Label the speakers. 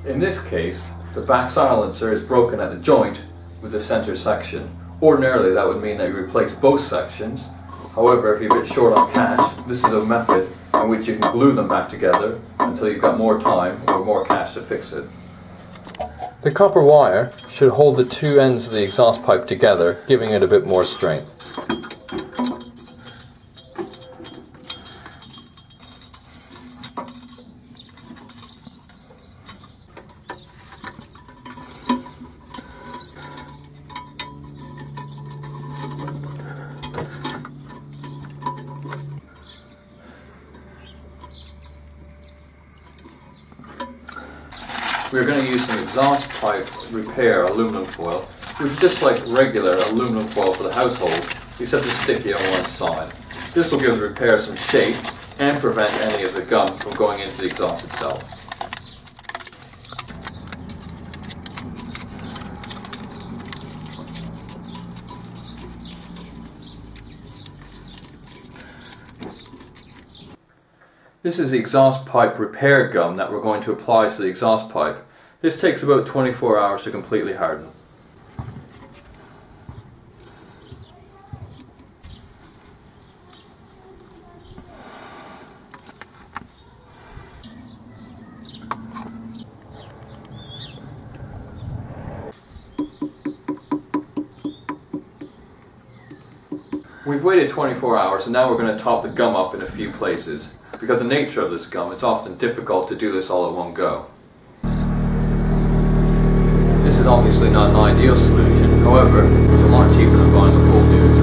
Speaker 1: In this case, the back silencer is broken at the joint with the center section. Ordinarily that would mean that you replace both sections. However, if you're a bit short on cash, this is a method in which you can glue them back together until you've got more time or more cash to fix it.
Speaker 2: The copper wire should hold the two ends of the exhaust pipe together, giving it a bit more strength.
Speaker 1: We're going to use some exhaust pipe repair aluminum foil, which is just like regular aluminum foil for the household, except it's sticky on one side. This will give the repair some shape and prevent any of the gum from going into the exhaust itself. This is the exhaust pipe repair gum that we're going to apply to the exhaust pipe. This takes about 24 hours to completely harden. We've waited 24 hours and now we're going to top the gum up in a few places. Because of the nature of this gum, it's often difficult to do this all at one go. This is obviously not an ideal solution, however, it's a lot cheaper than buying a full new